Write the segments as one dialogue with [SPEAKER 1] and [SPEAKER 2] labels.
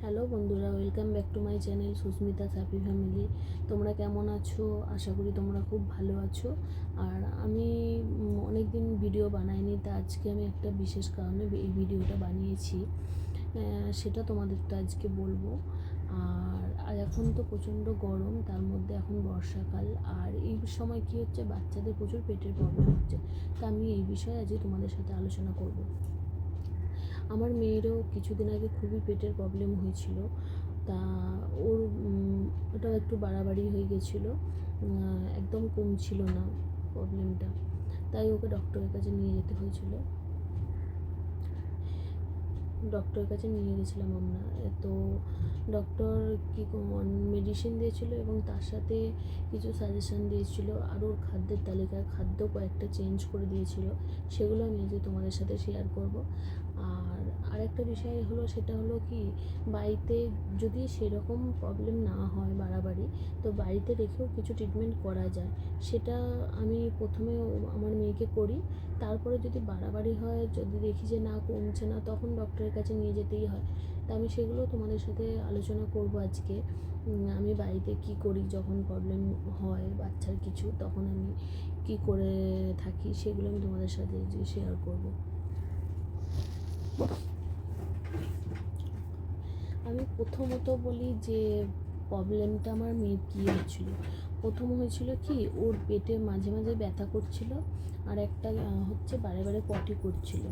[SPEAKER 1] Hello বন্ধুরা, welcome back to my channel Susmita's happy family. তোমরা কেমন আছো? আশা করি তোমরা খুব ভালো আছো। আর আমি অনেক দিন ভিডিও বানাইনি, তা আজকে আমি একটা বিশেষ কারণে এই ভিডিওটা বানিয়েছি। সেটা তোমাদেরটা আজকে বলবো। আর এখন তো প্রচণ্ড গরম, তার মধ্যে এখন বর্ষাকাল, আর এই সময় কী হচ্ছে, বাচ্চাদের প্রচুর পেটের প্রবলেম হচ্ছে। তা আমি এই বিষয়ে আজকে তোমাদের সাথে আলোচনা করব। আমার মেয়েরও কিছুদিন আগে খুবই পেটের প্রবলেম হয়েছিল। তা ওর ওটা একটু বাড়াবাড়ি হয়ে গেছিলো, একদম কমছিল না প্রবলেমটা। তাই ওকে ডক্টরের কাছে নিয়ে যেতে হয়েছিল। ডক্টরের কাছে নিয়ে গেছিলাম আমরা। তো ডক্টর কী মেডিসিন দিয়েছিল এবং তার সাথে কিছু সাজেশান দিয়েছিল, আর ওর খাদ্যের তালিকায় খাদ্য কয়েকটা চেঞ্জ করে দিয়েছিল। সেগুলো আমি আজকে তোমাদের সাথে শেয়ার করব। আর আরেকটা বিষয় হলো, সেটা হলো কি, বাড়িতে যদি সেরকম প্রবলেম না হয় বাড়াবাড়ি, তো বাড়িতে রেখেও কিছু ট্রিটমেন্ট করা যায়। সেটা আমি প্রথমে আমার মেয়েকে করি। তারপরে যদি বাড়াবাড়ি হয়, যদি দেখি যে না কমছে না, তখন ডক্টরের কাছে নিয়ে যেতেই হয়। তা আমি সেগুলো তোমাদের সাথে আলোচনা করব আজকে। আমি বাড়িতে কি করি যখন প্রবলেম হয় বাচ্চার কিছু, তখন আমি কি করে থাকি, সেগুলো আমি তোমাদের সাথে যে শেয়ার করব। আমি প্রথমত বলি যে প্রবলেমটা আমার মেয়ের কী হয়েছিল। প্রথম হয়েছিল কি, ওর পেটে মাঝে মাঝে ব্যথা করছিল, আর একটা হচ্ছে বারে বারে পটি করছিল।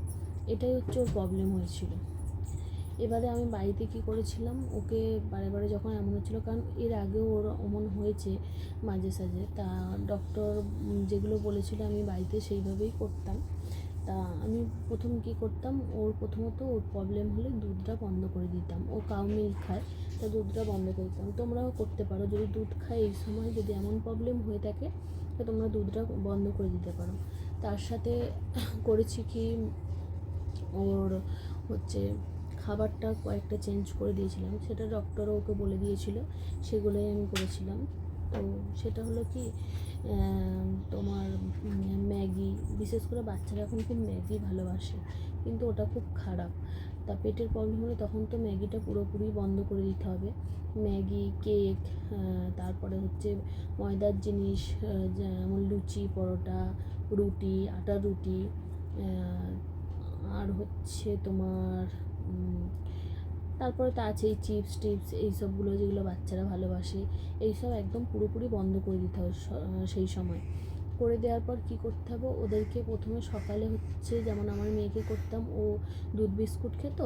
[SPEAKER 1] এটাই হচ্ছে ওর প্রবলেম হয়েছিল। এবারে আমি বাড়িতে কী করেছিলাম, ওকে বারে বারে যখন এমন হচ্ছিলো, কারণ এর আগেও ওর অমন হয়েছে মাঝে সাঝে, তা ডক্টর যেগুলো বলেছিল আমি বাড়িতে সেইভাবেই করতাম। তা আমি প্রথম কী করতাম, প্রথমত ওর প্রবলেম হলে দুধটা বন্ধ করে দিতাম। ও কাউ মিল্ক খায়, তা দুধটা বন্ধ করে দিতাম। তোমরাও করতে পারো, যদি দুধ খায় এই সময় যদি এমন প্রবলেম হয়ে থাকে, তো তোমরা দুধটা বন্ধ করে দিতে পারো। তার সাথে করেছি কি, ওর হচ্ছে খাবারটা কয়েকটা চেঞ্জ করে দিয়েছিলাম। সেটা ডক্টরও ওকে বলে দিয়েছিল, সেগুলোই আমি করেছিলাম। তো সেটা হলো কি, তোমার ম্যাগি, বিশেষ করে বাচ্চারা এখন খুব ম্যাগি ভালোবাসে, কিন্তু ওটা খুব খারাপ। তা পেটের প্রবলেম হলে তখন তো ম্যাগিটা পুরোপুরি বন্ধ করে দিতে হবে। ম্যাগি, কেক, তারপরে হচ্ছে ময়দার জিনিস, যেমন লুচি, পরোটা, রুটি, আটার রুটি, আর হচ্ছে তোমার তারপরে তো আছেই চিপস টিপস, এইসবগুলো যেগুলো বাচ্চারা ভালোবাসে, এইসব একদম পুরোপুরি বন্ধ করে দিতে হবে। সেই সময় করে দেওয়ার পর কী করতে হবে, ওদেরকে প্রথমে সকালে হচ্ছে, যেমন আমার মেয়েকে করতাম, ও দুধ বিস্কুট খেত,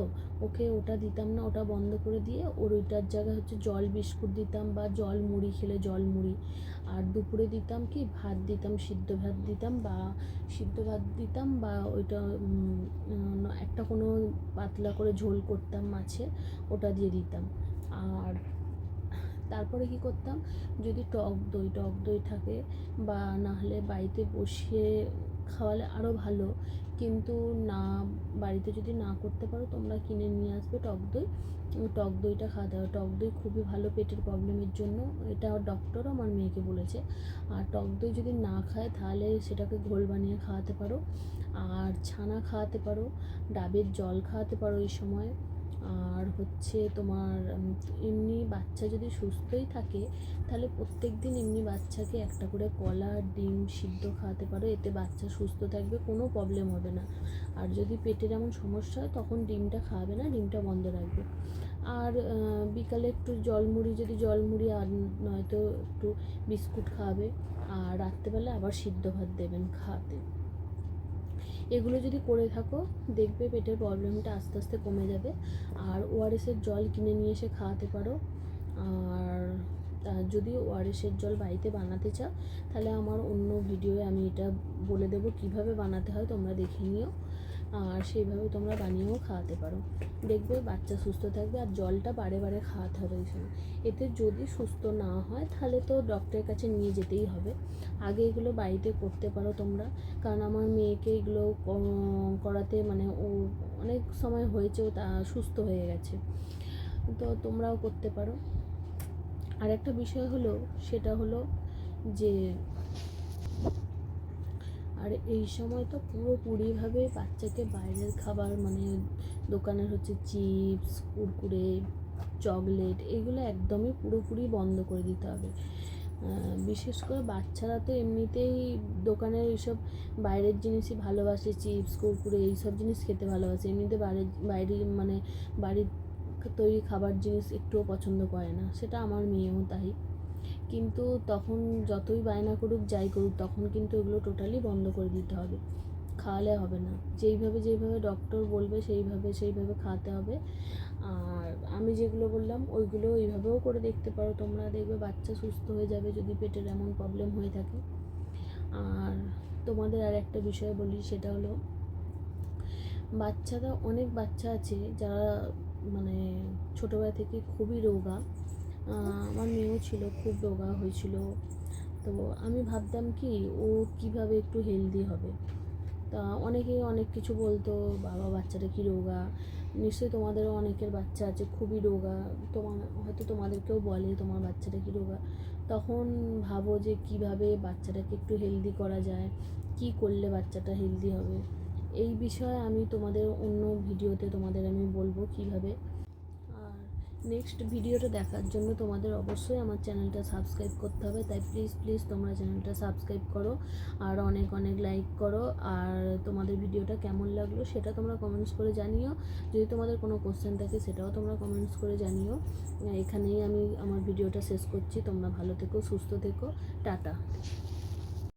[SPEAKER 1] ওকে ওটা দিতাম না, ওটা বন্ধ করে দিয়ে ওর ওইটার জায়গায় হচ্ছে জল বিস্কুট দিতাম, বা জল মুড়ি খেলে জল মুড়ি। আর দুপুরে দিতাম কি, ভাত দিতাম, সিদ্ধ ভাত দিতাম, বা ওইটা একটা কোনো পাতলা করে ঝোল করতাম মাছের, ওটা দিয়ে দিতাম। আর তারপরে কি করতাম, যদি টক দই থাকে, বা না হলে বাড়িতে বসিয়ে খাওয়ালে আরও ভালো। কিন্তু না, বাড়িতে যদি না করতে পারো, তোমরা কিনে নিয়ে আসবে টক দইটা খাওয়াতে হবে। টক দই খুবই ভালো পেটের প্রবলেমের জন্য, এটা ডক্টরও আমার মেয়েকে বলেছে। আর টক দই যদি না খায়, তাহলে সেটাকে ঘোল বানিয়ে খাওয়াতে পারো, আর ছানা খাওয়াতে পারো, ডাবের জল খাওয়াতে পারো এই সময়। আর হচ্ছে তোমার এমনি বাচ্চা যদি সুস্থই থাকে, তাহলে প্রত্যেক দিন এমনি বাচ্চাকে একটা করে কলা, ডিম সিদ্ধ খাওয়াতে পারো। এতে বাচ্চা সুস্থ থাকবে, কোনো প্রবলেম হবে না। আর যদি পেটের এমন সমস্যা হয়, তখন ডিমটা খাওয়াবে না, ডিমটা বন্ধ রাখবে। আর বিকালে একটু জলমুড়ি আর নয়তো একটু বিস্কুট খাওয়াবে। আর রাত্রেবেলা আবার সিদ্ধ ভাত দেবেন খাওয়াতে। এগুলো যদি করে থাকো, দেখবে পেটের প্রবলেমটা আস্তে আস্তে কমে যাবে। আর ওআরএসের জল কিনে নিয়ে এসে খাওয়াতে পারো। আর যদি ওআরএসের জল বাড়িতে বানাতে চাও, তাহলে আমার অন্য ভিডিওয়ে আমি এটা বলে দেবো কীভাবে বানাতে হয়, তোমরা দেখে নিও। আর সেইভাবে তোমরা বানিয়েও খাওয়াতে পারো, দেখবে বাচ্চা সুস্থ থাকবে। আর জলটা বারে বারে খাওয়াতে হবে এই সময়। এতে যদি সুস্থ না হয়, তাহলে তো ডক্টরের কাছে নিয়ে যেতেই হবে। আগে এগুলো বাড়িতে করতে পারো তোমরা, কারণ আমার মেয়েকে এগুলো করাতে মানে ও অনেক সময় হয়েছে, ও তা সুস্থ হয়ে গেছে। তো তোমরাও করতে পারো। আর একটা বিষয় হলো, সেটা হলো যে আর এই সময় তো পুরোপুরিভাবে বাচ্চাকে বাইরের খাবার মানে দোকানের হচ্ছে চিপস, কুরকুরে, চকলেট এগুলো একদমই পুরোপুরি বন্ধ করে দিতে হবে। বিশেষ করে বাচ্চারা তো এমনিতেই দোকানের এইসব বাইরের জিনিসই ভালোবাসে, চিপস, কুরকুরে এইসব জিনিস খেতে ভালোবাসে। এমনিতে বাইরে মানে বাড়ির তৈরি খাবার জিনিস একটুও পছন্দ করে না, সেটা আমার মেয়েও তাই। কিন্তু তখন যতই বায়না করুক যাই করুক তখন কিন্তু এগুলো টোটালি বন্ধ করে দিতে হবে, খাওয়ালে হবে না। যেইভাবে ডক্টর বলবে সেইভাবে খাওয়াতে হবে। আর আমি যেগুলো বললাম ওইগুলো এইভাবেও করে দেখতে পারো তোমরা, দেখবে বাচ্চা সুস্থ হয়ে যাবে যদি পেটের এমন প্রবলেম হয়ে থাকে। আর তোমাদের আর একটা বিষয় বলি, সেটা হলো বাচ্চারা, অনেক বাচ্চা আছে যারা মানে ছোটোবেলা থেকে খুবই রোগা। আমার মেয়েও ছিল, খুব রোগা হয়েছিল। তো আমি ভাবতাম কি ও কিভাবে একটু হেলদি হবে। তা অনেকেই অনেক কিছু বলতো, বাবা বাচ্চাটা কি রোগা। নিশ্চয়ই তোমাদেরও অনেকের বাচ্চা আছে খুবই রোগা, হয়তো তোমাদেরকেও বলে তোমার বাচ্চাটা কি রোগা। তখন ভাবো যে কিভাবে বাচ্চাটাকে একটু হেলদি করা যায়, কি করলে বাচ্চাটা হেলদি হবে। এই বিষয়ে আমি তোমাদের অন্য ভিডিওতে তোমাদের আমি বলবো কিভাবে। আর নেক্সট ভিডিওটা দেখার জন্য তোমাদের অবশ্যই আমার চ্যানেলটা সাবস্ক্রাইব করতে হবে, তাই প্লিজ তোমরা চ্যানেলটা সাবস্ক্রাইব করো আর অনেক লাইক করো। আর তোমাদের ভিডিওটা কেমন লাগলো সেটা তোমরা কমেন্টস করে জানিও। যদি তোমাদের কোনো কোশ্চেন থাকে সেটাও তোমরা কমেন্টস করে জানিও। এখানেই আমি আমার ভিডিওটা শেষ করছি। তোমরা ভালো থেকো, সুস্থ থেকো, টাটা।